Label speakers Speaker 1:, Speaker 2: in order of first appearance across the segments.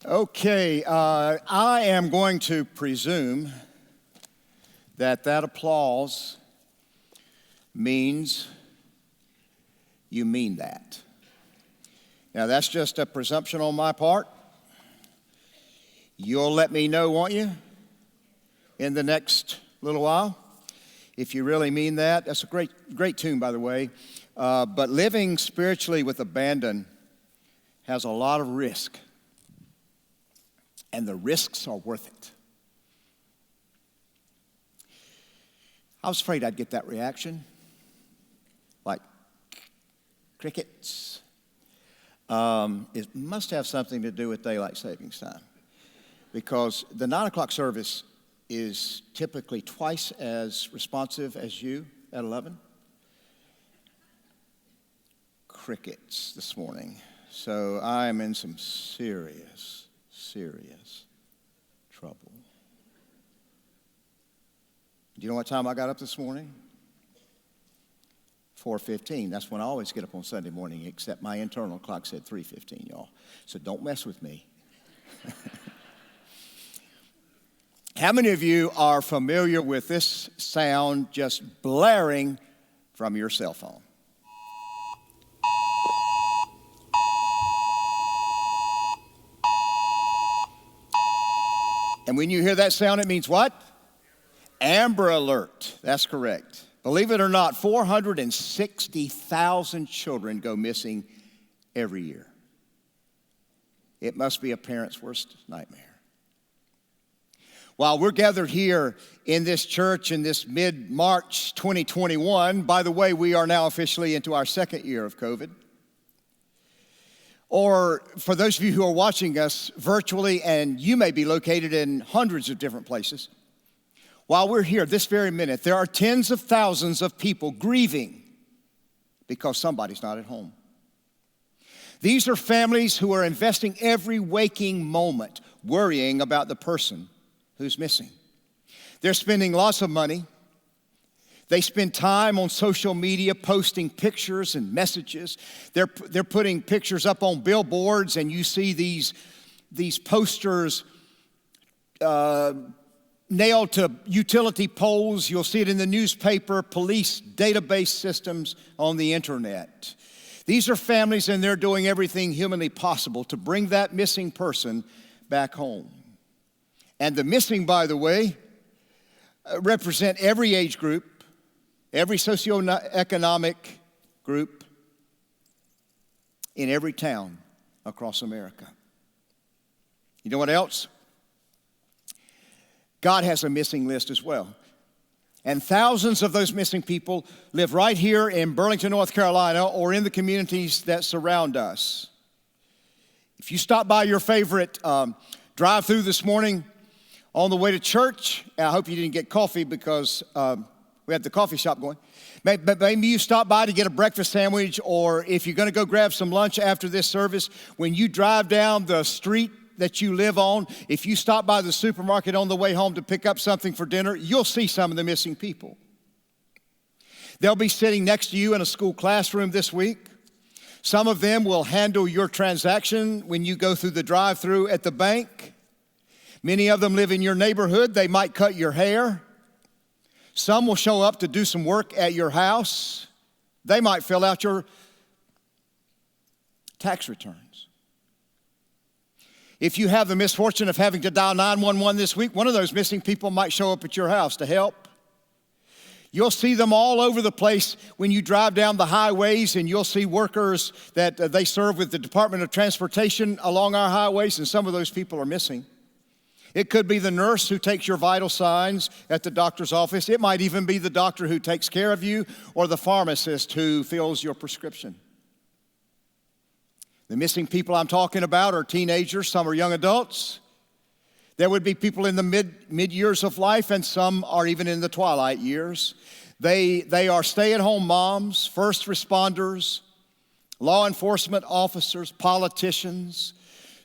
Speaker 1: Okay, I am going to presume that applause means you mean that. Now, that's just a presumption on my part. You'll let me know, won't you, in the next little while, if you really mean that. That's a great tune, by the way. But living spiritually with abandon has a lot of risk. And the risks are worth it. I was afraid I'd get that reaction. Like crickets. It must have something to do with daylight savings time. Because the 9 o'clock service is typically twice as responsive as you at 11. Crickets this morning. So I'm in some serious trouble. Do you know what time I got up this morning? 4:15. That's when I always get up on Sunday morning, except my internal clock said 3:15, y'all. So don't mess with me. How many of you are familiar with this sound just blaring from your cell phone? And when you hear that sound, it means what? Amber Alert. That's correct. Believe it or not, 460,000 children go missing every year. It must be a parent's worst nightmare. While we're gathered here in this church in this mid-March 2021, by the way, we are now officially into our second year of COVID. Or for those of you who are watching us virtually, and you may be located in hundreds of different places, while we're here this very minute, there are tens of thousands of people grieving because somebody's not at home. These are families who are investing every waking moment worrying about the person who's missing. They're spending lots of money. They spend time on social media posting pictures and messages. They're putting pictures up on billboards, and you see these posters nailed to utility poles. You'll see it in the newspaper, police database systems on the internet. These are families, and they're doing everything humanly possible to bring that missing person back home. And the missing, by the way, represent every age group, every socioeconomic group in every town across America. You know what else? God has a missing list as well. And thousands of those missing people live right here in Burlington, North Carolina, or in the communities that surround us. If you stop by your favorite drive-through this morning on the way to church, I hope you didn't get coffee because we had the coffee shop going. Maybe you stop by to get a breakfast sandwich, or if you're going to go grab some lunch after this service, when you drive down the street that you live on, if you stop by the supermarket on the way home to pick up something for dinner, you'll see some of the missing people. They'll be sitting next to you in a school classroom this week. Some of them will handle your transaction when you go through the drive-through at the bank. Many of them live in your neighborhood. They might cut your hair. Some will show up to do some work at your house. They might fill out your tax returns. If you have the misfortune of having to dial 911 this week, one of those missing people might show up at your house to help. You'll see them all over the place when you drive down the highways, and you'll see workers that they serve with the Department of Transportation along our highways, and some of those people are missing. It could be the nurse who takes your vital signs at the doctor's office. It might even be the doctor who takes care of you, or the pharmacist who fills your prescription. The missing people I'm talking about are teenagers. Some are young adults. There would be people in the mid years of life, and some are even in the twilight years. They are stay-at-home moms, first responders, law enforcement officers, politicians,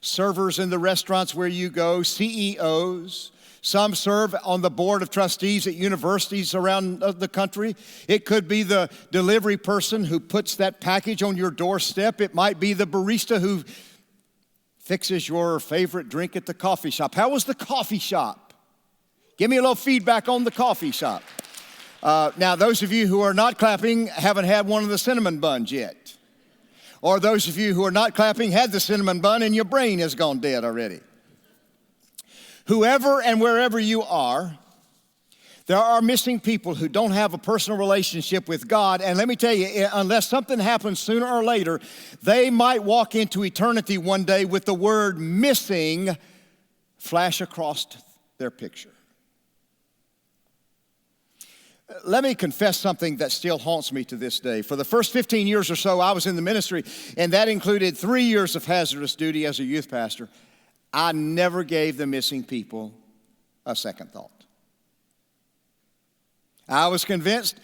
Speaker 1: servers in the restaurants where you go, CEOs. Some serve on the board of trustees at universities around the country. It could be the delivery person who puts that package on your doorstep. It might be the barista who fixes your favorite drink at the coffee shop. How was the coffee shop? Give me a little feedback on the coffee shop. Now, those of you who are not clapping haven't had one of the cinnamon buns yet. Or those of you who are not clapping had the cinnamon bun and your brain has gone dead already. Whoever and wherever you are, there are missing people who don't have a personal relationship with God. And let me tell you, unless something happens sooner or later, they might walk into eternity one day with the word missing flash across their picture. Let me confess something that still haunts me to this day. For the first 15 years or so, I was in the ministry, and that included 3 years of hazardous duty as a youth pastor. I never gave the missing people a second thought. I was convinced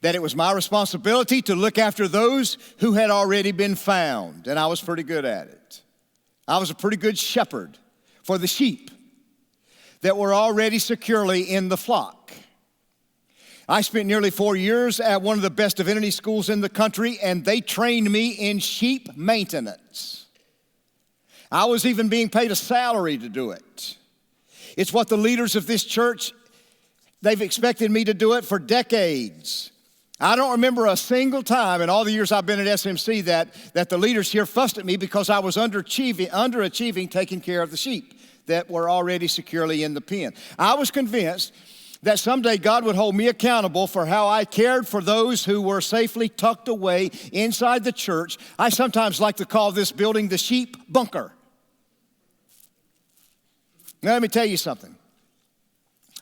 Speaker 1: that it was my responsibility to look after those who had already been found, and I was pretty good at it. I was a pretty good shepherd for the sheep that were already securely in the flock. I spent nearly 4 years at one of the best divinity schools in the country, and they trained me in sheep maintenance. I was even being paid a salary to do it. It's what the leaders of this church, they've expected me to do it for decades. I don't remember a single time in all the years I've been at SMC that the leaders here fussed at me because I was underachieving taking care of the sheep that were already securely in the pen. I was convinced that someday God would hold me accountable for how I cared for those who were safely tucked away inside the church. I sometimes like to call this building the sheep bunker. Now, let me tell you something.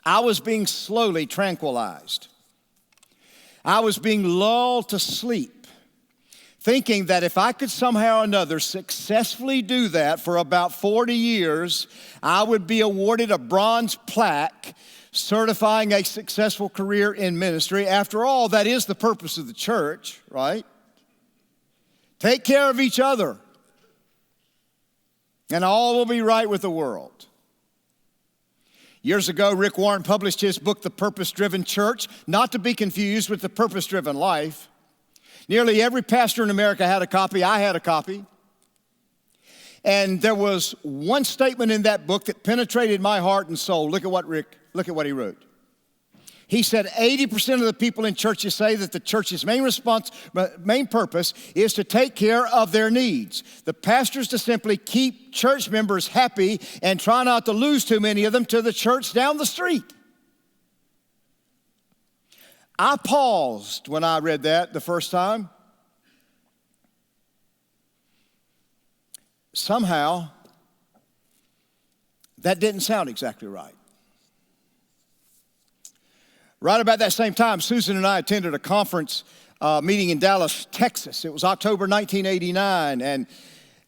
Speaker 1: I was being slowly tranquilized. I was being lulled to sleep, thinking that if I could somehow or another successfully do that for about 40 years, I would be awarded a bronze plaque certifying a successful career in ministry. After all, that is the purpose of the church, right? Take care of each other, and all will be right with the world. Years ago, Rick Warren published his book, The Purpose-Driven Church, not to be confused with The Purpose-Driven Life. Nearly every pastor in America had a copy. I had a copy. And there was one statement in that book that penetrated my heart and soul. Look at what he wrote. He said 80% of the people in churches say that the church's main purpose is to take care of their needs. The pastor's to simply keep church members happy and try not to lose too many of them to the church down the street. I paused when I read that the first time. Somehow, that didn't sound exactly right. Right about that same time, Susan and I attended a conference meeting in Dallas, Texas. It was October 1989, and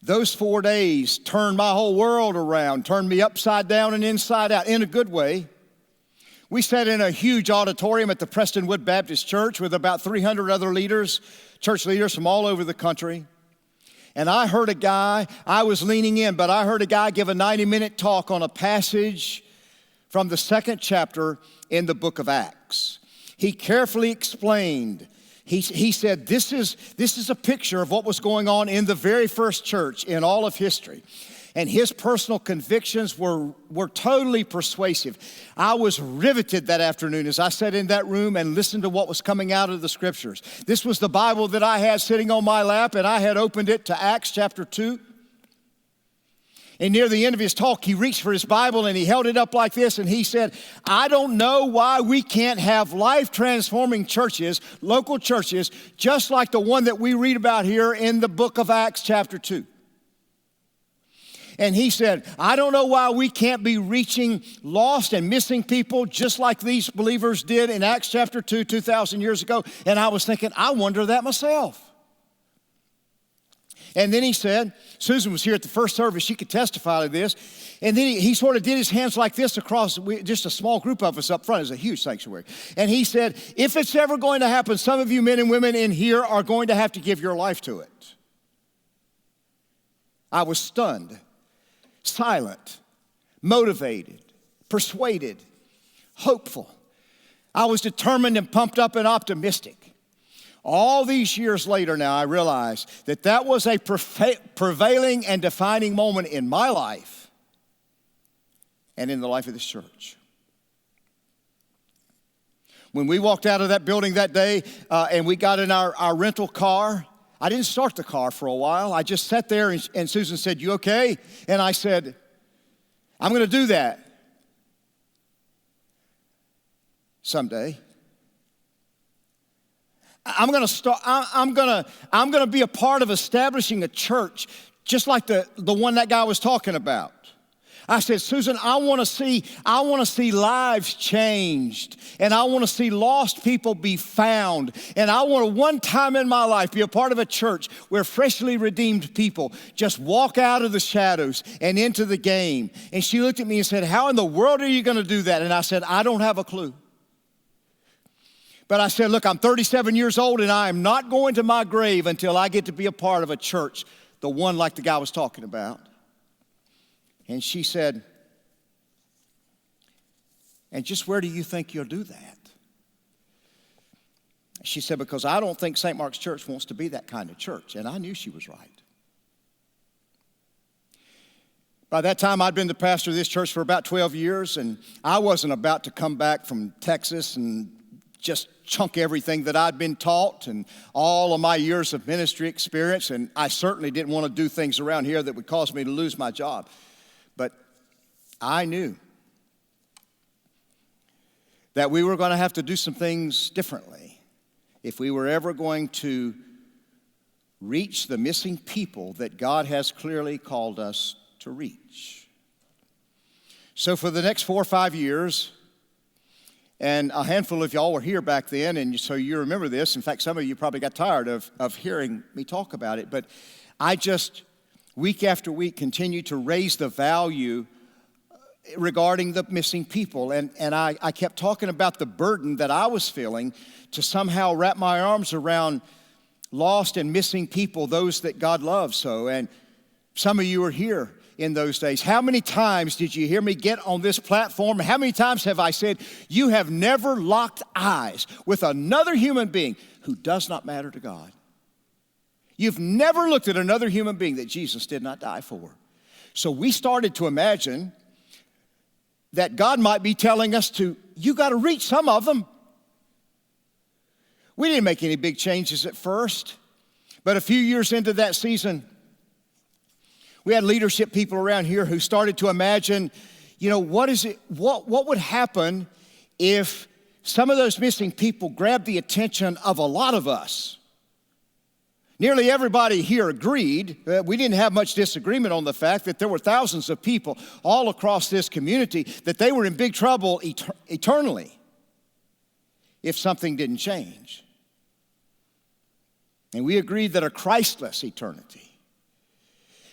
Speaker 1: those 4 days turned my whole world around, turned me upside down and inside out in a good way. We sat in a huge auditorium at the Prestonwood Baptist Church with about 300 other leaders, church leaders from all over the country. And I heard a guy, I was leaning in, but I heard a guy give a 90-minute talk on a passage from the 2nd chapter in the book of Acts. He carefully explained. He said, this is a picture of what was going on in the very first church in all of history. And his personal convictions were totally persuasive. I was riveted that afternoon as I sat in that room and listened to what was coming out of the scriptures. This was the Bible that I had sitting on my lap, and I had opened it to Acts chapter 2. And near the end of his talk, he reached for his Bible and he held it up like this, and he said, I don't know why we can't have life-transforming churches, local churches, just like the one that we read about here in the book of Acts chapter 2. And he said, I don't know why we can't be reaching lost and missing people just like these believers did in Acts chapter 2, 2,000 years ago. And I was thinking, I wonder that myself. And then he said, Susan was here at the first service, she could testify to this. And then he sort of did his hands like this across just a small group of us up front. It's a huge sanctuary. And he said, if it's ever going to happen, some of you men and women in here are going to have to give your life to it. I was stunned, silent, motivated, persuaded, hopeful. I was determined and pumped up and optimistic. All these years later now, I realize that that was a prevailing and defining moment in my life and in the life of this church. When we walked out of that building that day and we got in our rental car, I didn't start the car for a while. I just sat there and Susan said, "You okay?" And I said, "I'm going to do that someday. I'm going to be a part of establishing a church just like the one that guy was talking about." I said, "Susan, I want to see lives changed, and I want to see lost people be found, and I want to one time in my life be a part of a church where freshly redeemed people just walk out of the shadows and into the game." And she looked at me and said, "How in the world are you going to do that?" And I said, "I don't have a clue." But I said, "Look, I'm 37 years old, and I am not going to my grave until I get to be a part of a church, the one like the guy was talking about." And she said, "And just where do you think you'll do that?" She said, "Because I don't think St. Mark's Church wants to be that kind of church." And I knew she was right. By that time, I'd been the pastor of this church for about 12 years, and I wasn't about to come back from Texas and just chunk everything that I'd been taught and all of my years of ministry experience, and I certainly didn't want to do things around here that would cause me to lose my job. But I knew that we were going to have to do some things differently if we were ever going to reach the missing people that God has clearly called us to reach. So for the next 4 or 5 years, and a handful of y'all were here back then, and so you remember this. In fact, some of you probably got tired of hearing me talk about it. But I just, week after week, continued to raise the value regarding the missing people. And I kept talking about the burden that I was feeling to somehow wrap my arms around lost and missing people, those that God loves so. And some of you are here in those days. How many times did you hear me get on this platform? How many times have I said, you have never locked eyes with another human being who does not matter to God? You've never looked at another human being that Jesus did not die for. So we started to imagine that God might be telling us you got to reach some of them. We didn't make any big changes at first, but a few years into that season, we had leadership people around here who started to imagine, what would happen if some of those missing people grabbed the attention of a lot of us? Nearly everybody here agreed. We didn't have much disagreement on the fact that there were thousands of people all across this community that they were in big trouble eternally if something didn't change. And we agreed that a Christless eternity,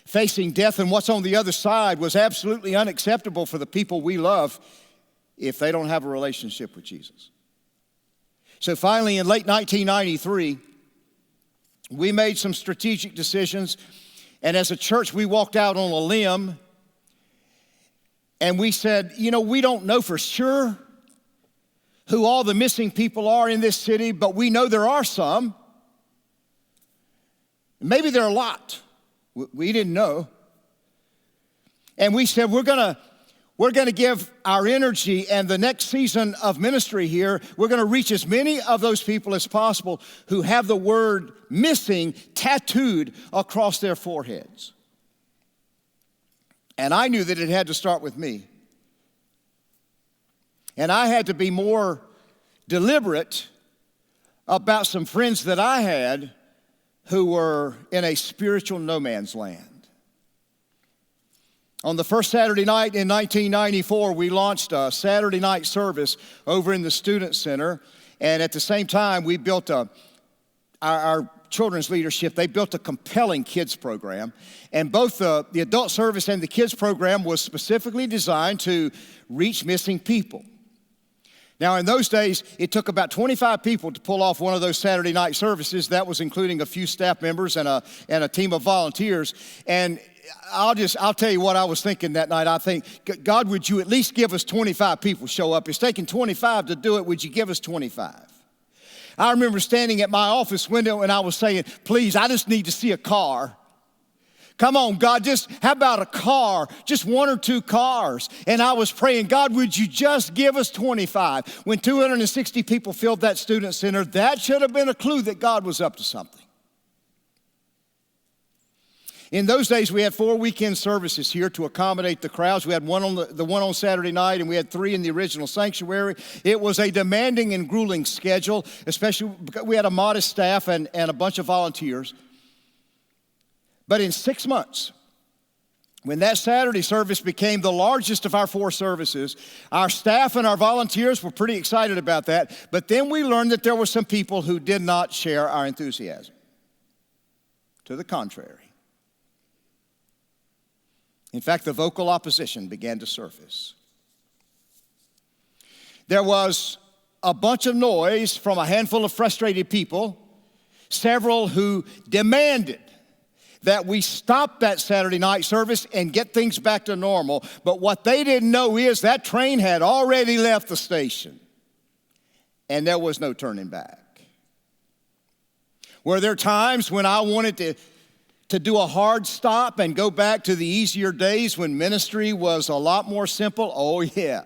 Speaker 1: facing death and what's on the other side, was absolutely unacceptable for the people we love if they don't have a relationship with Jesus. So finally, in late 1993, we made some strategic decisions, and as a church, we walked out on a limb, and we said, we don't know for sure who all the missing people are in this city, but we know there are some. Maybe there are a lot. We didn't know. And we said, we're going to give our energy and the next season of ministry here, we're going to reach as many of those people as possible who have the word missing tattooed across their foreheads. And I knew that it had to start with me. And I had to be more deliberate about some friends that I had who were in a spiritual no man's land. On the first Saturday night in 1994, we launched a Saturday night service over in the Student Center. And at the same time, we built our children's leadership, they built a compelling kids program. And both the adult service and the kids program was specifically designed to reach missing people. Now, in those days, it took about 25 people to pull off one of those Saturday night services. That was including a few staff members and a team of volunteers. And I'll tell you what I was thinking that night. I think, God, would you at least give us 25 people show up? It's taking 25 to do it. Would you give us 25? I remember standing at my office window and I was saying, please, I just need to see a car. Come on, God, how about a car? Just one or two cars. And I was praying, God, would you just give us 25? When 260 people filled that student center, that should have been a clue that God was up to something. In those days, we had 4 weekend services here to accommodate the crowds. We had one on the one on Saturday night, and we had 3 in the original sanctuary. It was a demanding and grueling schedule, especially because we had a modest staff and a bunch of volunteers. But in 6 months, when that Saturday service became the largest of our 4 services, our staff and our volunteers were pretty excited about that. But then we learned that there were some people who did not share our enthusiasm. To the contrary. In fact, the vocal opposition began to surface. There was a bunch of noise from a handful of frustrated people, several who demanded that we stop that Saturday night service and get things back to normal. But what they didn't know is that train had already left the station, and there was no turning back. Were there times when I wanted to do a hard stop and go back to the easier days when ministry was a lot more simple? Oh, yeah.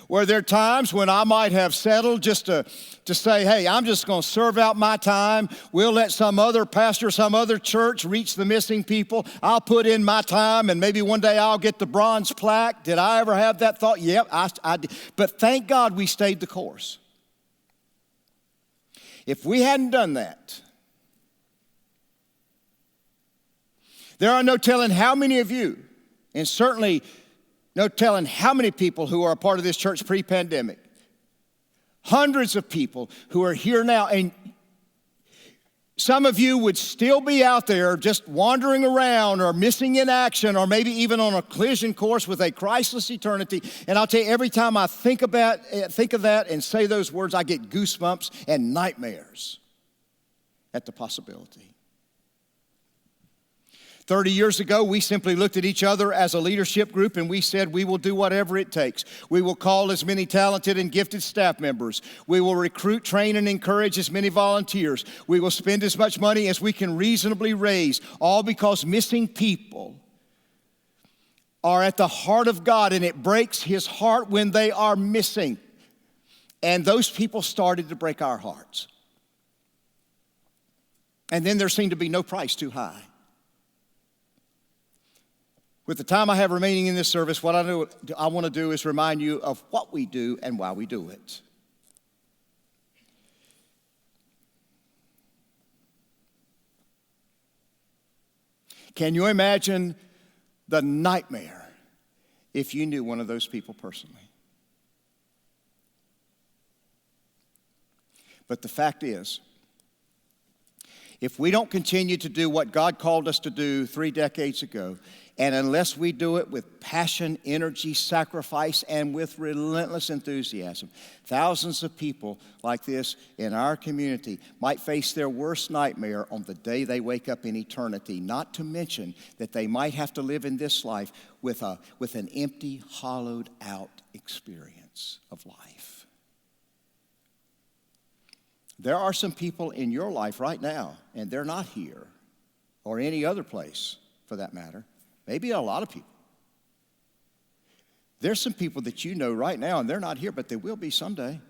Speaker 1: Were there times when I might have settled just to say, hey, I'm just going to serve out my time. We'll let some other pastor, some other church reach the missing people. I'll put in my time and maybe one day I'll get the bronze plaque. Did I ever have that thought? Yep, I did. But thank God we stayed the course. If we hadn't done that, there are no telling how many of you, and certainly no telling how many people who are a part of this church pre-pandemic, hundreds of people who are here now, and some of you would still be out there just wandering around or missing in action or maybe even on a collision course with a Christless eternity. And I'll tell you, every time I think of that and say those words, I get goosebumps and nightmares at the possibility. 30 years ago, we simply looked at each other as a leadership group and we said, we will do whatever it takes. We will call as many talented and gifted staff members. We will recruit, train, and encourage as many volunteers. We will spend as much money as we can reasonably raise, all because missing people are at the heart of God, and it breaks His heart when they are missing. And those people started to break our hearts. And then there seemed to be no price too high. With the time I have remaining in this service, what I want to do is remind you of what we do and why we do it. Can you imagine the nightmare if you knew one of those people personally? But the fact is, if we don't continue to do what God called us to do 3 decades ago, and unless we do it with passion, energy, sacrifice, and with relentless enthusiasm, thousands of people like this in our community might face their worst nightmare on the day they wake up in eternity, not to mention that they might have to live in this life with an empty, hollowed out experience of life. There are some people in your life right now, and they're not here, or any other place for that matter. Maybe a lot of people. There's some people that you know right now, and they're not here, but they will be someday.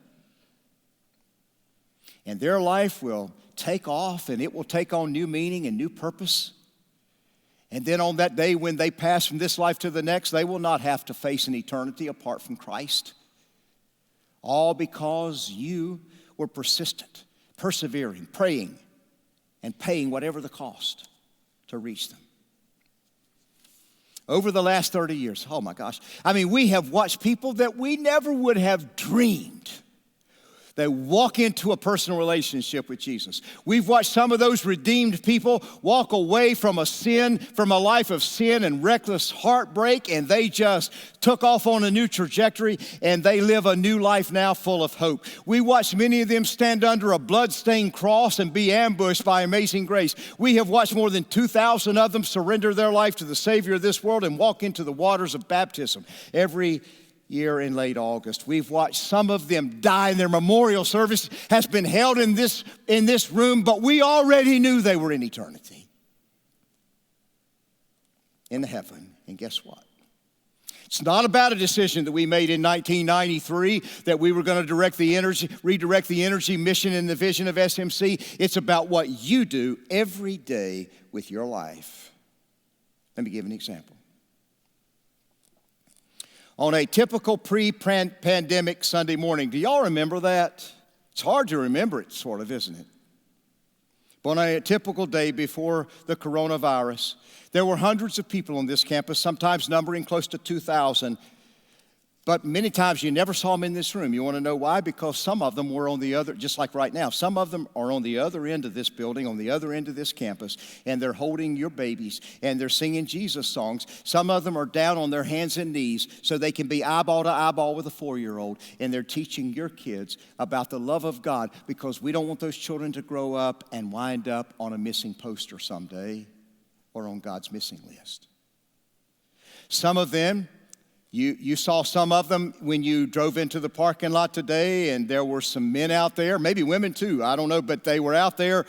Speaker 1: And their life will take off, and it will take on new meaning and new purpose. And then on that day when they pass from this life to the next, they will not have to face an eternity apart from Christ. All because you were persistent, persevering, praying, and paying whatever the cost to reach them. Over the last 30 years, oh my gosh, we have watched people that we never would have dreamed. They walk into a personal relationship with Jesus. We've watched some of those redeemed people walk away from a life of sin and reckless heartbreak, and they just took off on a new trajectory, and they live a new life now full of hope. We watched many of them stand under a blood-stained cross and be ambushed by amazing grace. We have watched more than 2,000 of them surrender their life to the Savior of this world and walk into the waters of baptism every year in late August. We've watched some of them die, and their memorial service has been held in this room, but we already knew they were in eternity, in heaven. And guess what? It's not about a decision that we made in 1993 that we were going to redirect the energy mission and the vision of SMC. It's about what you do every day with your life. Let me give an example. On a typical pre-pandemic Sunday morning, do y'all remember that? It's hard to remember it, sort of, isn't it? But on a typical day before the coronavirus, there were hundreds of people on this campus, sometimes numbering close to 2,000. But many times you never saw them in this room. You want to know why? Because some of them were on the other, just like right now, some of them are on the other end of this building, on the other end of this campus, and they're holding your babies, and they're singing Jesus songs. Some of them are down on their hands and knees so they can be eyeball to eyeball with a 4-year-old, and they're teaching your kids about the love of God, because we don't want those children to grow up and wind up on a missing poster someday or on God's missing list. Some of them, You saw some of them when you drove into the parking lot today, and there were some men out there, maybe women too, I don't know, but they were out there,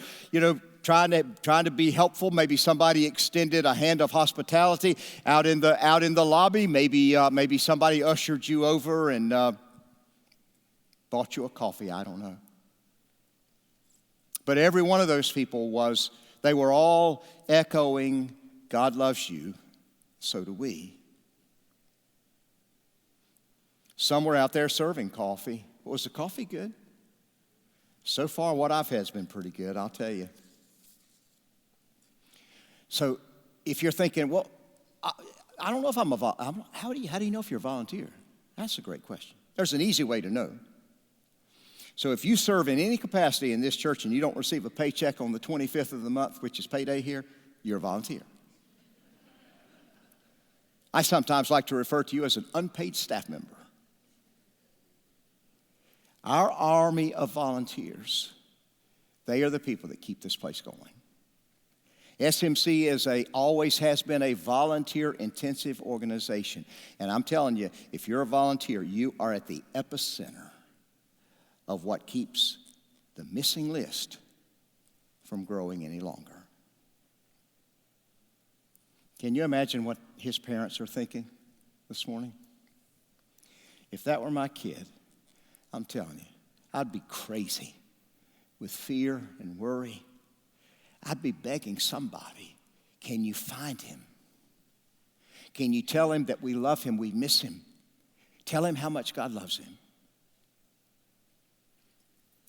Speaker 1: trying to be helpful. Maybe somebody extended a hand of hospitality out in the lobby. Maybe somebody ushered you over and bought you a coffee. I don't know. But every one of those people they were all echoing, God loves you, so do we. Some were out there serving coffee. Was the coffee good? So far, what I've had has been pretty good, I'll tell you. So if you're thinking, well, I don't know if I'm a volunteer. How do you know if you're a volunteer? That's a great question. There's an easy way to know. So if you serve in any capacity in this church and you don't receive a paycheck on the 25th of the month, which is payday here, you're a volunteer. I sometimes like to refer to you as an unpaid staff member. Our army of volunteers, they are the people that keep this place going. SMC always has been a volunteer-intensive organization. And I'm telling you, if you're a volunteer, you are at the epicenter of what keeps the missing list from growing any longer. Can you imagine what his parents are thinking this morning? If that were my kid, I'm telling you, I'd be crazy with fear and worry. I'd be begging somebody, can you find him? Can you tell him that we love him, we miss him? Tell him how much God loves him.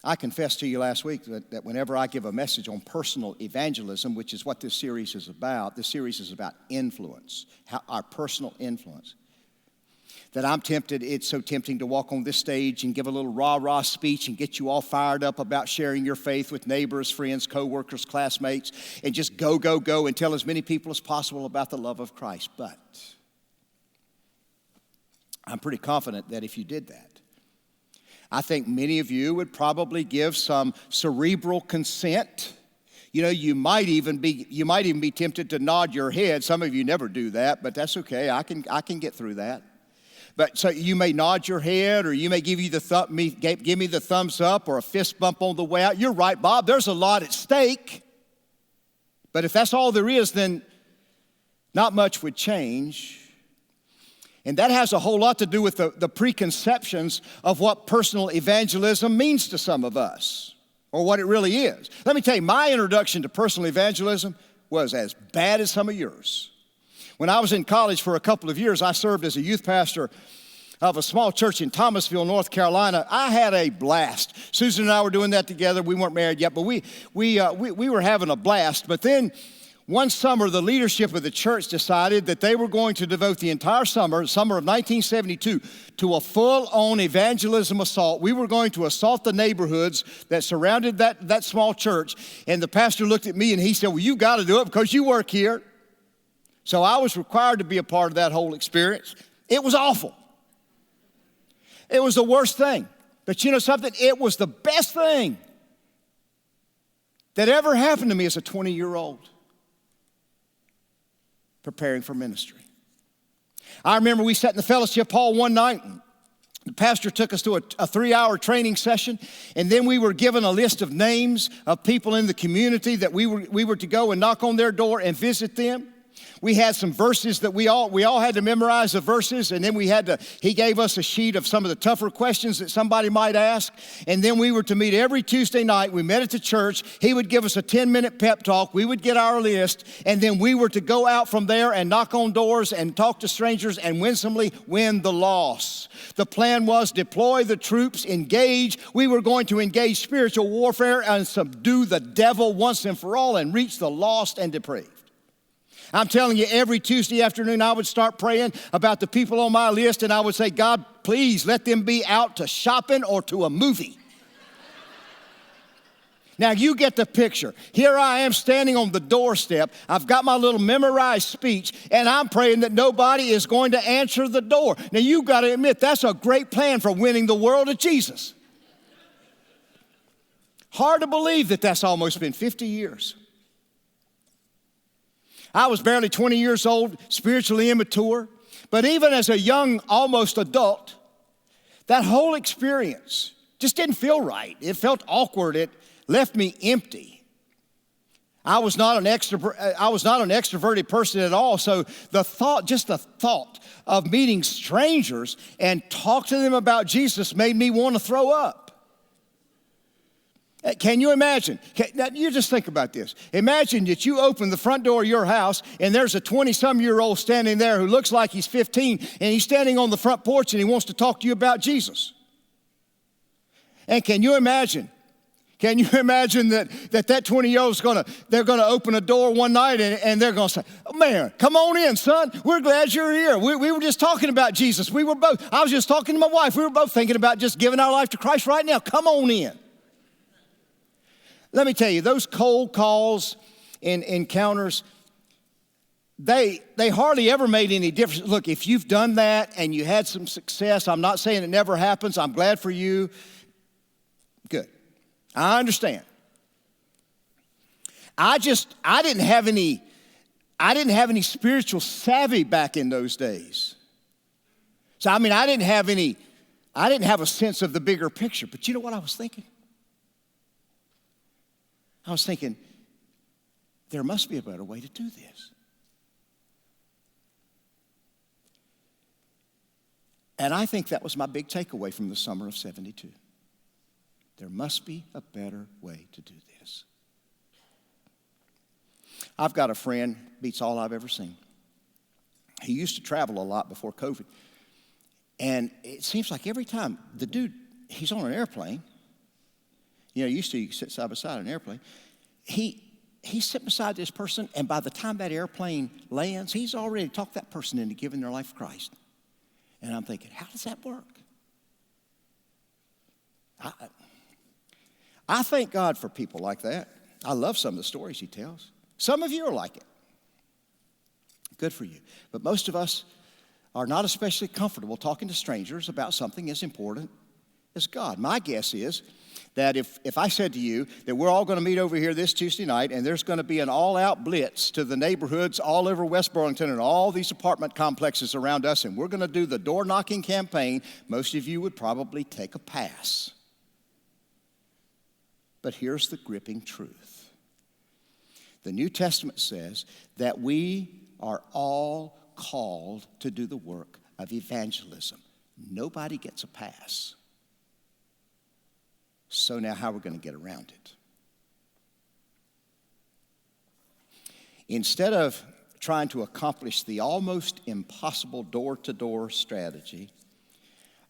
Speaker 1: I confessed to you last week that whenever I give a message on personal evangelism, which is what this series is about influence, our personal influence. That I'm tempted, it's so tempting to walk on this stage and give a little rah-rah speech and get you all fired up about sharing your faith with neighbors, friends, co-workers, classmates, and just go and tell as many people as possible about the love of Christ. But I'm pretty confident that if you did that, I think many of you would probably give some cerebral consent. You might even be tempted to nod your head. Some of you never do that, but that's okay. I can get through that. But so you may nod your head, or you may give me the thumbs up or a fist bump on the way out. You're right, Bob. There's a lot at stake. But if that's all there is, then not much would change. And that has a whole lot to do with the preconceptions of what personal evangelism means to some of us, or what it really is. Let me tell you, my introduction to personal evangelism was as bad as some of yours. When I was in college for a couple of years, I served as a youth pastor of a small church in Thomasville, North Carolina. I had a blast. Susan and I were doing that together. We weren't married yet, but we were having a blast. But then one summer, the leadership of the church decided that they were going to devote the entire summer of 1972, to a full-on evangelism assault. We were going to assault the neighborhoods that surrounded that small church. And the pastor looked at me and he said, well, you got to do it because you work here. So I was required to be a part of that whole experience. It was awful. It was the worst thing. But you know something? It was the best thing that ever happened to me as a 20-year-old preparing for ministry. I remember we sat in the fellowship hall one night. The pastor took us to a 3-hour training session, and then we were given a list of names of people in the community that we were to go and knock on their door and visit them. We had some verses that we all had to memorize the verses, and then he gave us a sheet of some of the tougher questions that somebody might ask, and then we were to meet every Tuesday night. We met at the church. He would give us a 10-minute pep talk. We would get our list, and then we were to go out from there and knock on doors and talk to strangers and winsomely win the loss. The plan was deploy the troops, engage. We were going to engage spiritual warfare and subdue the devil once and for all and reach the lost and depraved. I'm telling you, every Tuesday afternoon I would start praying about the people on my list, and I would say, God, please let them be out to shopping or to a movie. Now you get the picture. Here I am standing on the doorstep. I've got my little memorized speech, and I'm praying that nobody is going to answer the door. Now you've got to admit, that's a great plan for winning the world to Jesus. Hard to believe that that's almost been 50 years. I was barely 20 years old, spiritually immature. But even as a young, almost adult, that whole experience just didn't feel right. It felt awkward. It left me empty. I was not an extroverted person at all. So the thought of meeting strangers and talk to them about Jesus made me want to throw up. Can you imagine? Now you just think about this. Imagine that you open the front door of your house and there's a 20-some-year-old standing there who looks like he's 15, and he's standing on the front porch and he wants to talk to you about Jesus. And can you imagine that 20-year-old's they're gonna open a door one night and they're gonna say, oh, man, come on in, son. We're glad you're here. We were just talking about Jesus. I was just talking to my wife. We were both thinking about just giving our life to Christ right now. Come on in. Let me tell you, those cold calls and encounters, they hardly ever made any difference. Look, if you've done that and you had some success, I'm not saying it never happens. I'm glad for you. Good. I understand. I didn't have any spiritual savvy back in those days. So I didn't have a sense of the bigger picture. But you know what I was thinking? I was thinking, there must be a better way to do this. And I think that was my big takeaway from the summer of 72. There must be a better way to do this. I've got a friend, beats all I've ever seen. He used to travel a lot before COVID. And it seems like every time the dude, he's on an airplane. You know, used to you could sit side by side on an airplane. He sit beside this person, and by the time that airplane lands, he's already talked that person into giving their life to Christ. And I'm thinking, how does that work? I thank God for people like that. I love some of the stories he tells. Some of you are like it. Good for you. But most of us are not especially comfortable talking to strangers about something as important as God. My guess is that if I said to you that we're all going to meet over here this Tuesday night and there's going to be an all-out blitz to the neighborhoods all over West Burlington and all these apartment complexes around us, and we're going to do the door-knocking campaign, most of you would probably take a pass. But here's the gripping truth. The New Testament says that we are all called to do the work of evangelism. Nobody gets a pass. So now how are we going to get around it? Instead of trying to accomplish the almost impossible door-to-door strategy,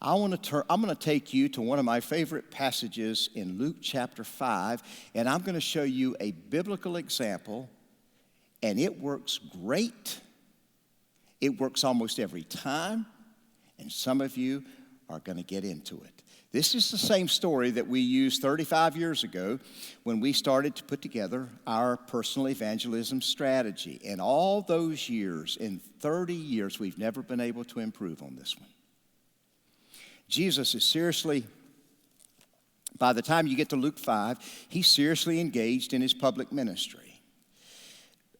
Speaker 1: I'm going to take you to one of my favorite passages in Luke chapter 5, and I'm going to show you a biblical example, and it works great. It works almost every time, and some of you are going to get into it. This is the same story that we used 35 years ago when we started to put together our personal evangelism strategy. And all those years, in 30 years, we've never been able to improve on this one. Jesus is seriously, by the time you get to Luke 5, he's seriously engaged in his public ministry.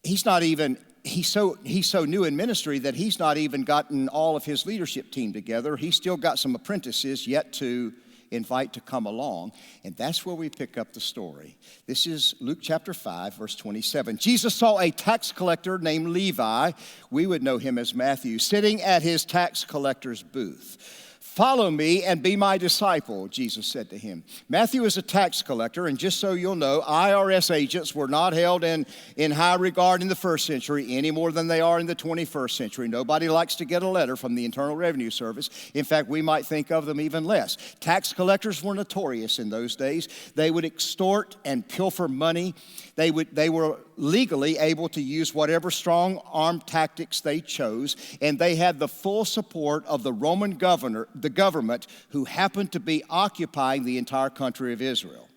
Speaker 1: He's not even he's so new in ministry that he's not even gotten all of his leadership team together. He's still got some apprentices yet to invite to come along. And that's where we pick up the story. This is Luke chapter 5, verse 27. Jesus saw a tax collector named Levi, we would know him as Matthew, sitting at his tax collector's booth. "Follow me and be my disciple," Jesus said to him. Matthew is a tax collector, and just so you'll know, IRS agents were not held in high regard in the first century any more than they are in the 21st century. Nobody likes to get a letter from the Internal Revenue Service. In fact, we might think of them even less. Tax collectors were notorious in those days. They would extort and pilfer money. They were legally able to use whatever strong-arm tactics they chose, and they had the full support of the Roman government who happened to be occupying the entire country of Israel.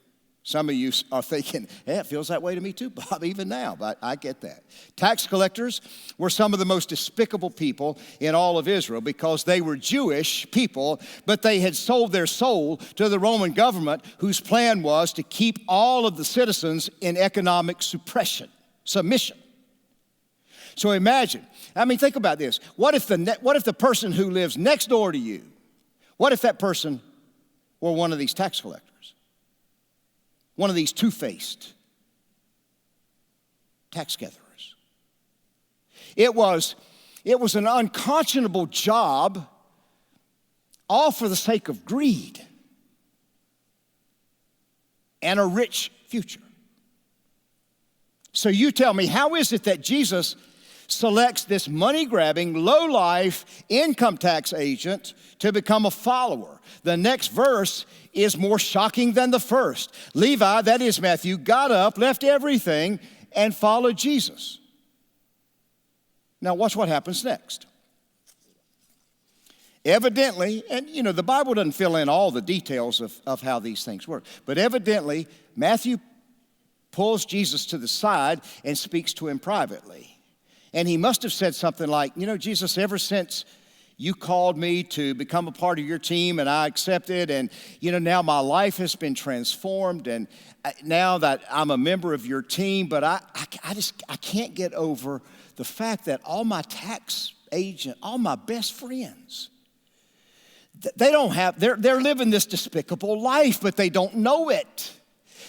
Speaker 1: Some of you are thinking, hey, it feels that way to me too, Bob, even now, but I get that. Tax collectors were some of the most despicable people in all of Israel because they were Jewish people, but they had sold their soul to the Roman government, whose plan was to keep all of the citizens in economic submission. So imagine, think about this. What if the person who lives next door to you, what if that person were one of these tax collectors? One of these two-faced tax gatherers. It was an unconscionable job, all for the sake of greed and a rich future. So you tell me, how is it that Jesus selects this money-grabbing, low-life income tax agent to become a follower? The next verse is more shocking than the first. Levi, that is Matthew, got up, left everything, and followed Jesus. Now watch what happens next. Evidently, and the Bible doesn't fill in all the details of how these things work, but evidently Matthew pulls Jesus to the side and speaks to him privately. And he must have said something like, Jesus, ever since you called me to become a part of your team and I accepted, and now my life has been transformed, and now that I'm a member of your team, but I can't get over the fact that all my best friends, they're living this despicable life, but they don't know it.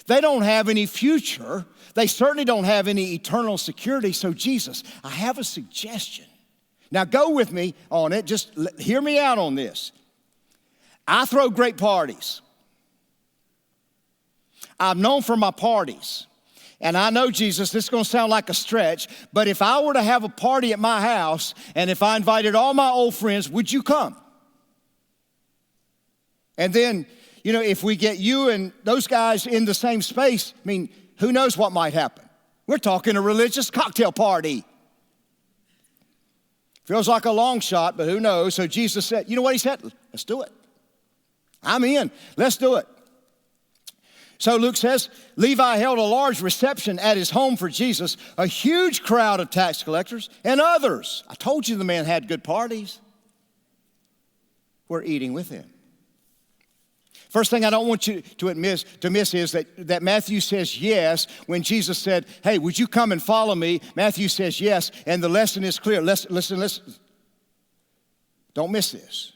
Speaker 1: They don't have any future. They certainly don't have any eternal security. So Jesus, I have a suggestion. Now go with me on it. Just hear me out on this. I throw great parties. I'm known for my parties. And I know, Jesus, this is going to sound like a stretch, but if I were to have a party at my house and if I invited all my old friends, would you come? And then, if we get you and those guys in the same space, who knows what might happen? We're talking a religious cocktail party. Feels like a long shot, but who knows? So Jesus said, you know what he said? Let's do it. I'm in. Let's do it. So Luke says, Levi held a large reception at his home for Jesus. A huge crowd of tax collectors and others. I told you the man had good parties. Were eating with him. First thing I don't want you to miss is that Matthew says yes when Jesus said, hey, would you come and follow me? Matthew says yes, and the lesson is clear. Listen. Don't miss this.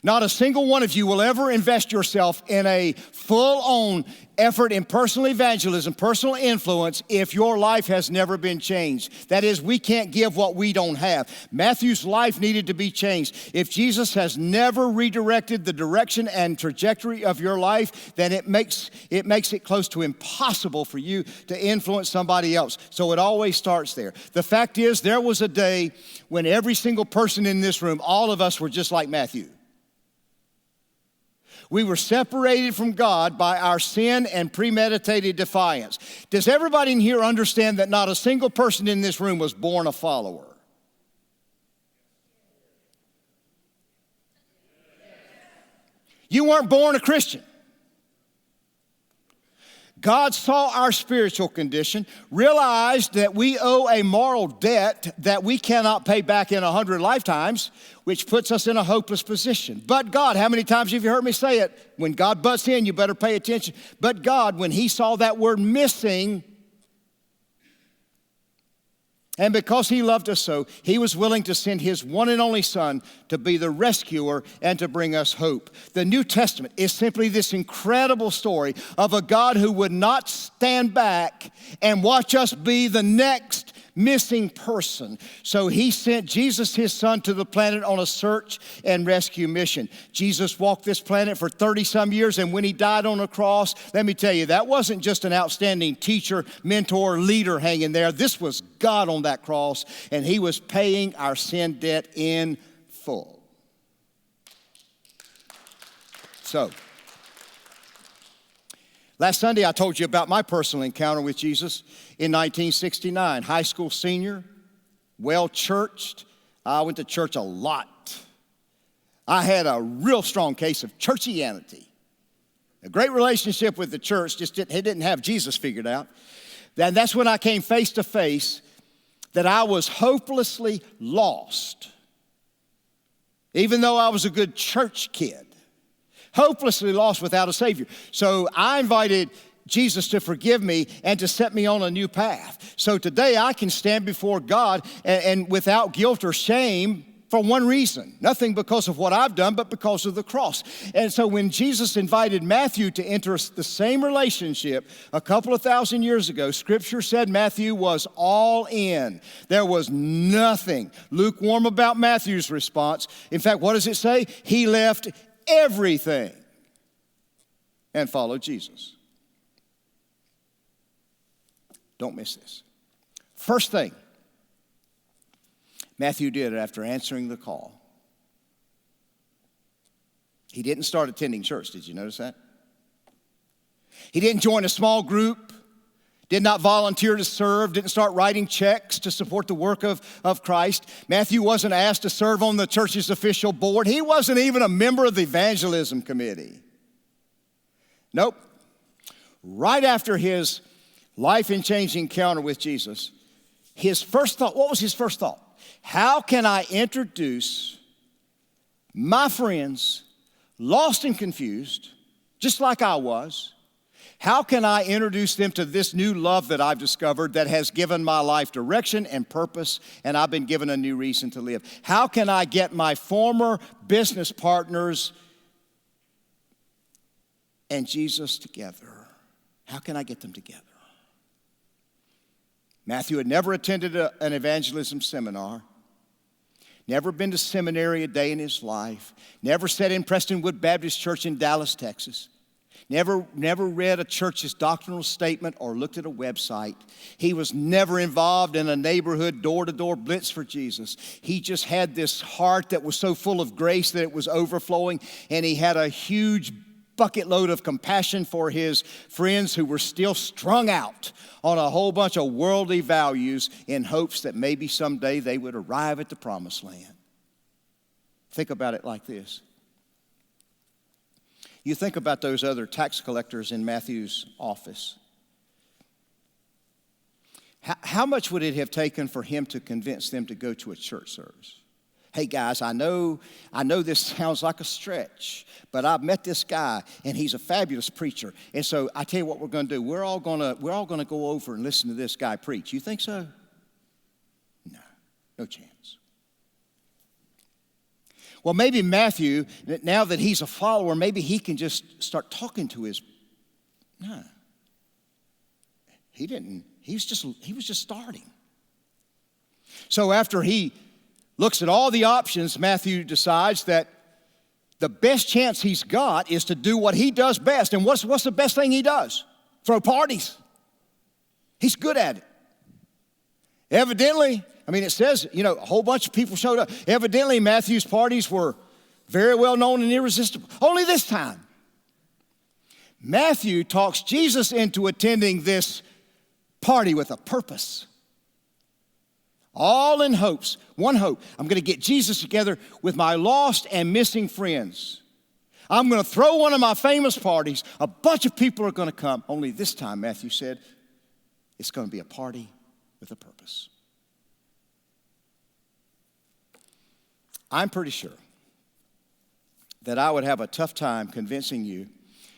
Speaker 1: Not a single one of you will ever invest yourself in a full-on effort in personal evangelism, personal influence, if your life has never been changed. That is, we can't give what we don't have. Matthew's life needed to be changed. If Jesus has never redirected the direction and trajectory of your life, then it makes it close to impossible for you to influence somebody else. So it always starts there. The fact is, there was a day when every single person in this room, all of us were just like Matthew. We were separated from God by our sin and premeditated defiance. Does everybody in here understand that not a single person in this room was born a follower? You weren't born a Christian. God saw our spiritual condition, realized that we owe a moral debt that we cannot pay back in 100 lifetimes, which puts us in a hopeless position. But God, how many times have you heard me say it? When God butts in, you better pay attention. But God, when he saw that word missing, And because he loved us so, he was willing to send his one and only Son to be the rescuer and to bring us hope. The New Testament is simply this incredible story of a God who would not stand back and watch us be the next missing person. So he sent Jesus, his Son, to the planet on a search and rescue mission. Jesus walked this planet for 30-some years, and when he died on a cross, let me tell you, that wasn't just an outstanding teacher, mentor, leader hanging there. This was God on that cross, and he was paying our sin debt in full. So, last Sunday, I told you about my personal encounter with Jesus in 1969. High school senior, well-churched. I went to church a lot. I had a real strong case of churchianity. A great relationship with the church, just didn't have Jesus figured out. And that's when I came face to face that I was hopelessly lost. Even though I was a good church kid. Hopelessly lost without a Savior. So I invited Jesus to forgive me and to set me on a new path. So today I can stand before God and without guilt or shame for one reason. Nothing because of what I've done, but because of the cross. And so when Jesus invited Matthew to enter the same relationship a couple of thousand years ago, Scripture said Matthew was all in. There was nothing lukewarm about Matthew's response. In fact, what does it say? He left everything and followed Jesus. Don't miss this. First thing Matthew did after answering the call, he didn't start attending church. Did you notice that? He didn't join a small group, did not volunteer to serve, didn't start writing checks to support the work of Christ. Matthew wasn't asked to serve on the church's official board. He wasn't even a member of the evangelism committee. Nope. Right after his life-changing encounter with Jesus, his first thought, what was his first thought? How can I introduce my friends, lost and confused, just like I was, how can I introduce them to this new love that I've discovered that has given my life direction and purpose, and I've been given a new reason to live? How can I get my former business partners and Jesus together? How can I get them together? Matthew had never attended an evangelism seminar, never been to seminary a day in his life, never sat in Prestonwood Baptist Church in Dallas, Texas, never read a church's doctrinal statement or looked at a website. He was never involved in a neighborhood door-to-door blitz for Jesus. He just had this heart that was so full of grace that it was overflowing, and he had a huge bucket load of compassion for his friends who were still strung out on a whole bunch of worldly values in hopes that maybe someday they would arrive at the promised land. Think about it like this. You think about those other tax collectors in Matthew's office. How much would it have taken for him to convince them to go to a church service? Hey guys, I know this sounds like a stretch, but I've met this guy and he's a fabulous preacher. And so I tell you what we're going to do. We're all going to go over and listen to this guy preach. You think so? No chance. Well, maybe Matthew, now that he's a follower, maybe he can just start talking to his. No. He didn't. He was just starting. So after he looks at all the options, Matthew decides that the best chance he's got is to do what he does best. And what's the best thing he does? Throw parties. He's good at it. Evidently, it says, a whole bunch of people showed up. Evidently, Matthew's parties were very well known and irresistible. Only this time, Matthew talks Jesus into attending this party with a purpose. All in hopes, one hope. I'm going to get Jesus together with my lost and missing friends. I'm going to throw one of my famous parties. A bunch of people are going to come. Only this time, Matthew said, it's going to be a party with a purpose. I'm pretty sure that I would have a tough time convincing you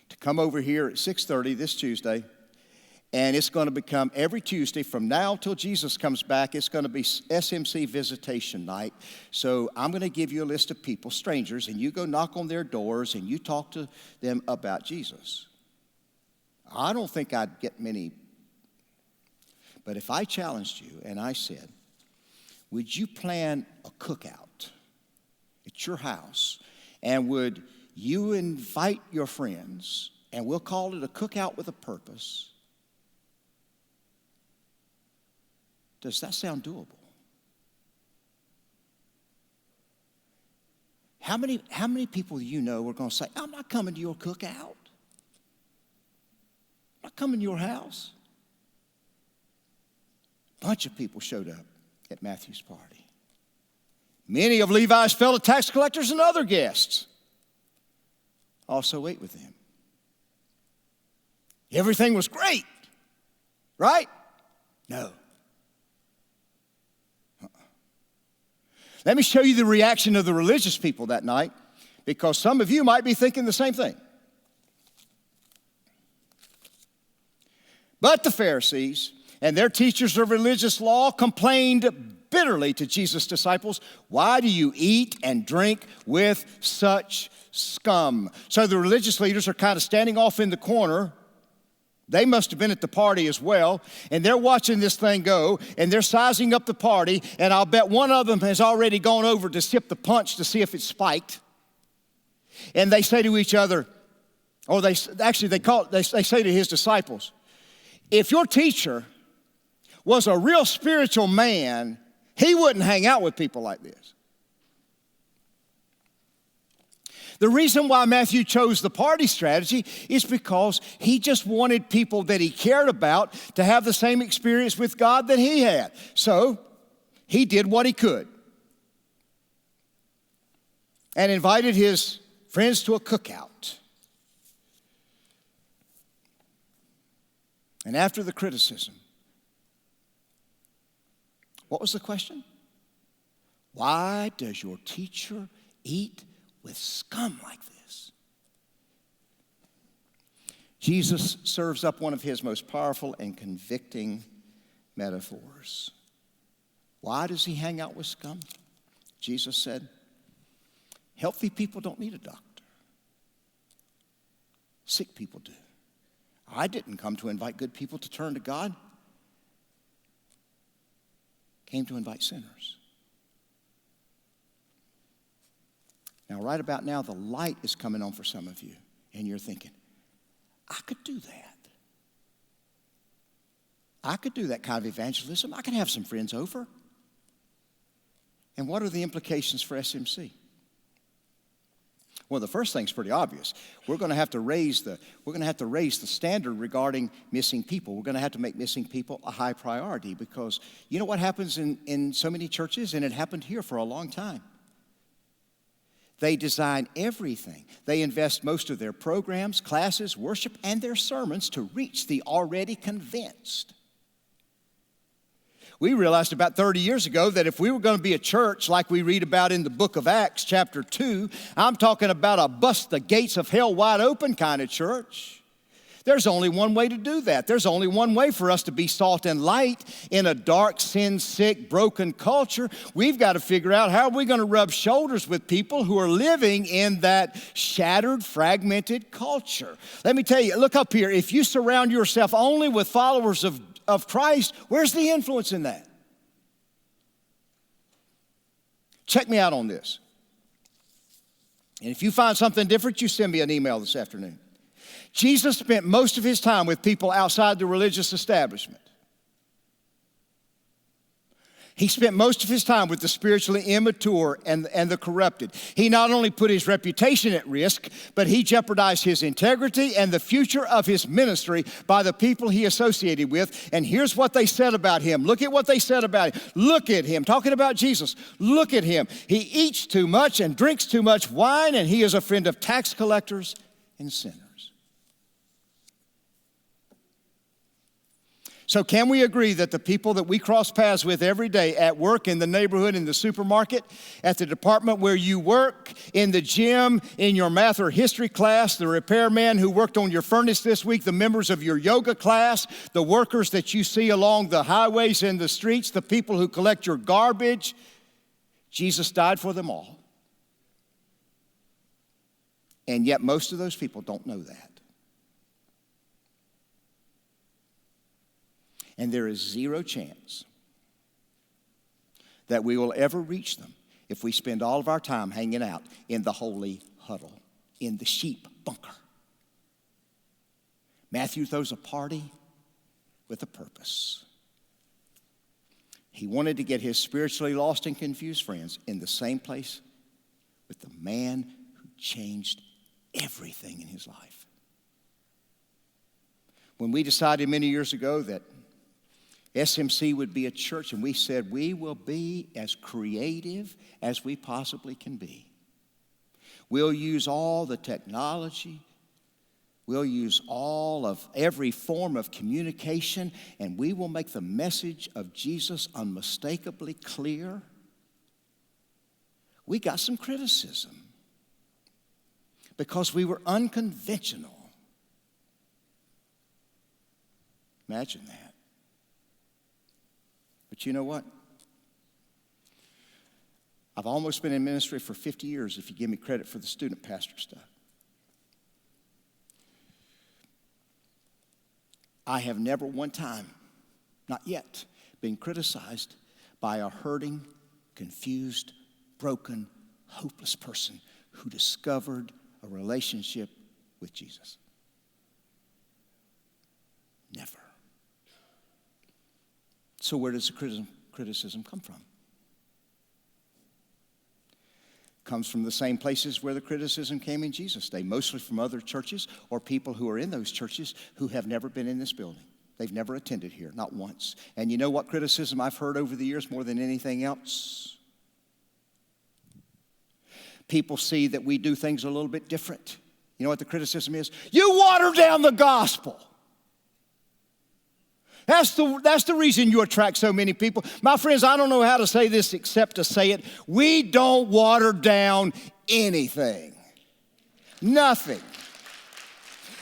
Speaker 1: to come over here at 6:30 this Tuesday And it's going to become every Tuesday from now till Jesus comes back. It's going to be SMC visitation night. So I'm going to give you a list of people, strangers, and you go knock on their doors and you talk to them about Jesus. I don't think I'd get many. But if I challenged you and I said, would you plan a cookout at your house? And would you invite your friends? And we'll call it a cookout with a purpose. Does that sound doable? How many people do you know are going to say, I'm not coming to your cookout. I'm not coming to your house. A bunch of people showed up at Matthew's party. Many of Levi's fellow tax collectors and other guests also ate with him. Everything was great, right? No. Let me show you the reaction of the religious people that night, because some of you might be thinking the same thing. But the Pharisees and their teachers of religious law complained bitterly to Jesus' disciples, why do you eat and drink with such scum? So the religious leaders are kind of standing off in the corner. They must have been at the party as well, and they're watching this thing go, and they're sizing up the party, and I'll bet one of them has already gone over to sip the punch to see if it's spiked. And they say to each other, or they say to his disciples, if your teacher was a real spiritual man, he wouldn't hang out with people like this. The reason why Matthew chose the party strategy is because he just wanted people that he cared about to have the same experience with God that he had. So he did what he could and invited his friends to a cookout. And after the criticism, what was the question? Why does your teacher eat with scum like this? Jesus serves up one of his most powerful and convicting metaphors. Why does he hang out with scum? Jesus said, healthy people don't need a doctor. Sick people do. I didn't come to invite good people to turn to God. I came to invite sinners. Now, right about now, the light is coming on for some of you, and you're thinking, I could do that. I could do that kind of evangelism. I could have some friends over. And what are the implications for SMC? Well, the first thing's pretty obvious. We're going to have to raise the standard regarding missing people. We're going to have to make missing people a high priority, because you know what happens in so many churches, and it happened here for a long time. They design everything. They invest most of their programs, classes, worship, and their sermons to reach the already convinced. We realized about 30 years ago that if we were going to be a church like we read about in the book of Acts, chapter 2, I'm talking about a bust the gates of hell wide open kind of church. There's only one way to do that. There's only one way for us to be salt and light in a dark, sin-sick, broken culture. We've got to figure out how are we going to rub shoulders with people who are living in that shattered, fragmented culture. Let me tell you, look up here. If you surround yourself only with followers of Christ, where's the influence in that? Check me out on this. And if you find something different, you send me an email this afternoon. Jesus spent most of his time with people outside the religious establishment. He spent most of his time with the spiritually immature and the corrupted. He not only put his reputation at risk, but he jeopardized his integrity and the future of his ministry by the people he associated with. And here's what they said about him. Look at what they said about him. Look at him. Talking about Jesus. Look at him. He eats too much and drinks too much wine, and he is a friend of tax collectors and sinners. So can we agree that the people that we cross paths with every day at work, in the neighborhood, in the supermarket, at the department where you work, in the gym, in your math or history class, the repairman who worked on your furnace this week, the members of your yoga class, the workers that you see along the highways and the streets, the people who collect your garbage, Jesus died for them all. And yet most of those people don't know that. And there is zero chance that we will ever reach them if we spend all of our time hanging out in the holy huddle, in the sheep bunker. Matthew throws a party with a purpose. He wanted to get his spiritually lost and confused friends in the same place with the man who changed everything in his life. When we decided many years ago that SMC would be a church, and we said we will be as creative as we possibly can be. We'll use all the technology. We'll use all of every form of communication, and we will make the message of Jesus unmistakably clear. We got some criticism because we were unconventional. Imagine that. But you know what? I've almost been in ministry for 50 years if you give me credit for the student pastor stuff. I have never one time, not yet, been criticized by a hurting, confused, broken, hopeless person who discovered a relationship with Jesus. Never. So where does the criticism come from? It comes from the same places where the criticism came in Jesus' day, mostly from other churches or people who are in those churches who have never been in this building. They've never attended here, not once. And you know what criticism I've heard over the years more than anything else? People see that we do things a little bit different. You know what the criticism is? You water down the gospel. That's the reason you attract so many people. My friends, I don't know how to say this except to say it. We don't water down anything. Nothing.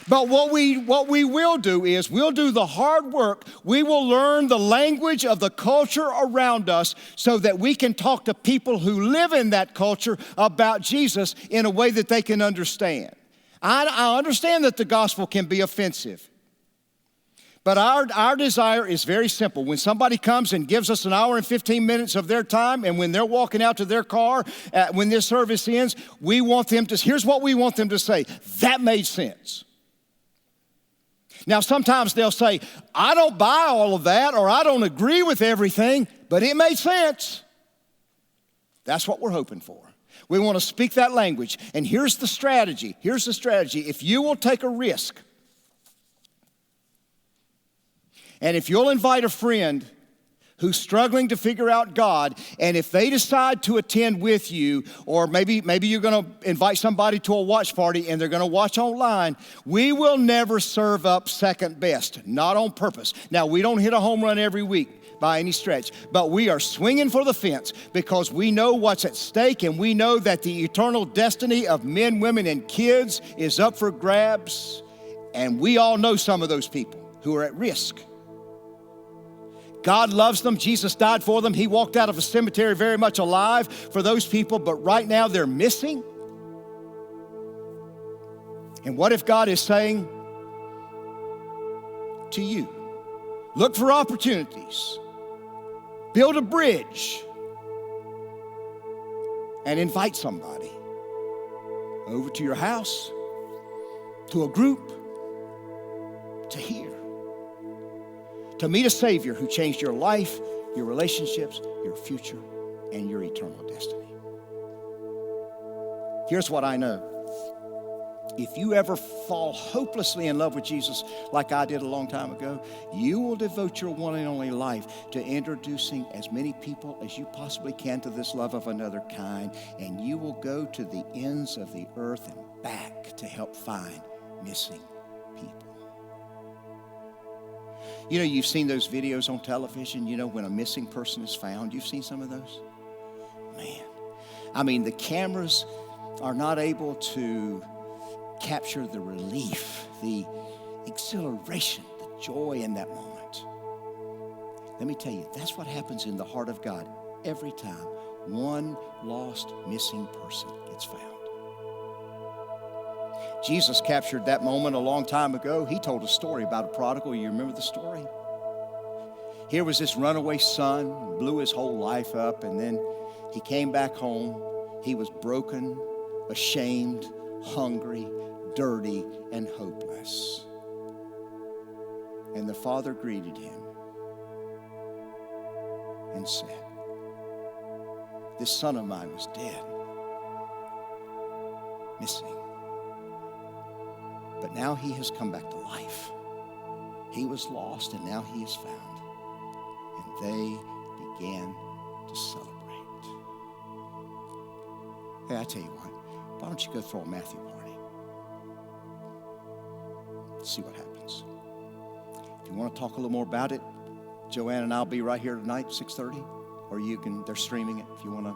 Speaker 1: But what we will do is we'll do the hard work. We will learn the language of the culture around us so that we can talk to people who live in that culture about Jesus in a way that they can understand. I understand that the gospel can be offensive. But our desire is very simple. When somebody comes and gives us an hour and 15 minutes of their time, and when they're walking out to their car, when this service ends, we want them to, here's what we want them to say: that made sense. Now, sometimes they'll say, I don't buy all of that, or I don't agree with everything, but it made sense. That's what we're hoping for. We want to speak that language. And here's the strategy. Here's the strategy. If you will take a risk, and if you'll invite a friend who's struggling to figure out God, and if they decide to attend with you, or maybe you're going to invite somebody to a watch party and they're going to watch online, we will never serve up second best, not on purpose. Now, we don't hit a home run every week by any stretch, but we are swinging for the fence because we know what's at stake, and we know that the eternal destiny of men, women, and kids is up for grabs, and we all know some of those people who are at risk. God loves them. Jesus died for them. He walked out of a cemetery very much alive for those people, but right now they're missing. And what if God is saying to you, look for opportunities, build a bridge, and invite somebody over to your house, to a group, to hear, to meet a Savior who changed your life, your relationships, your future, and your eternal destiny. Here's what I know. If you ever fall hopelessly in love with Jesus like I did a long time ago, you will devote your one and only life to introducing as many people as you possibly can to this love of another kind, and you will go to the ends of the earth and back to help find missing people. You know, you've seen those videos on television, you know, when a missing person is found. You've seen some of those? Man. I mean, the cameras are not able to capture the relief, the exhilaration, the joy in that moment. Let me tell you, that's what happens in the heart of God every time one lost, missing person gets found. Jesus captured that moment a long time ago. He told a story about a prodigal. You remember the story? Here was this runaway son, blew his whole life up, and then he came back home. He was broken, ashamed, hungry, dirty, and hopeless. And the father greeted him and said, "This son of mine was dead, missing. But now he has come back to life. He was lost and now he is found." And they began to celebrate. Hey, I tell you what, why don't you go throw a Matthew party? See what happens. If you want to talk a little more about it, Joanne and I'll be right here tonight, 6:30. Or they're streaming it if you want to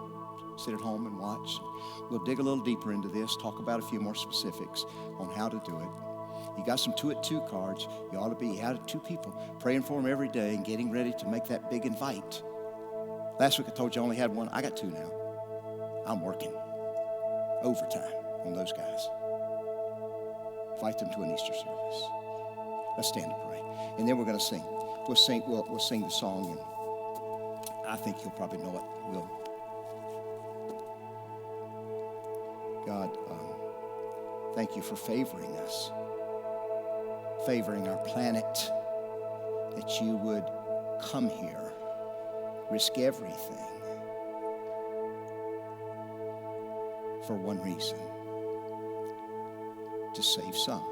Speaker 1: sit at home and watch. We'll dig a little deeper into this, talk about a few more specifics on how to do it. You got some 2 cards. You ought to be out of 2 people, praying for them every day and getting ready to make that big invite. Last week I told you I only had 1. I got 2 now. I'm working overtime on those guys. Invite them to an Easter service. Let's stand and pray. And then we're going to sing. We'll sing the song, and I think you'll probably know it. God, thank you for favoring us, favoring our planet, that you would come here, risk everything for one reason: to save some,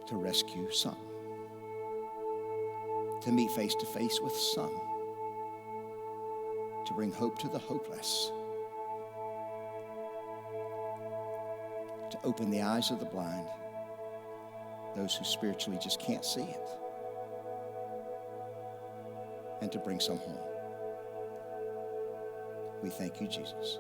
Speaker 1: to rescue some, to meet face to face with some, to bring hope to the hopeless, to open the eyes of the blind, those who spiritually just can't see it, and to bring some home. We thank you, Jesus.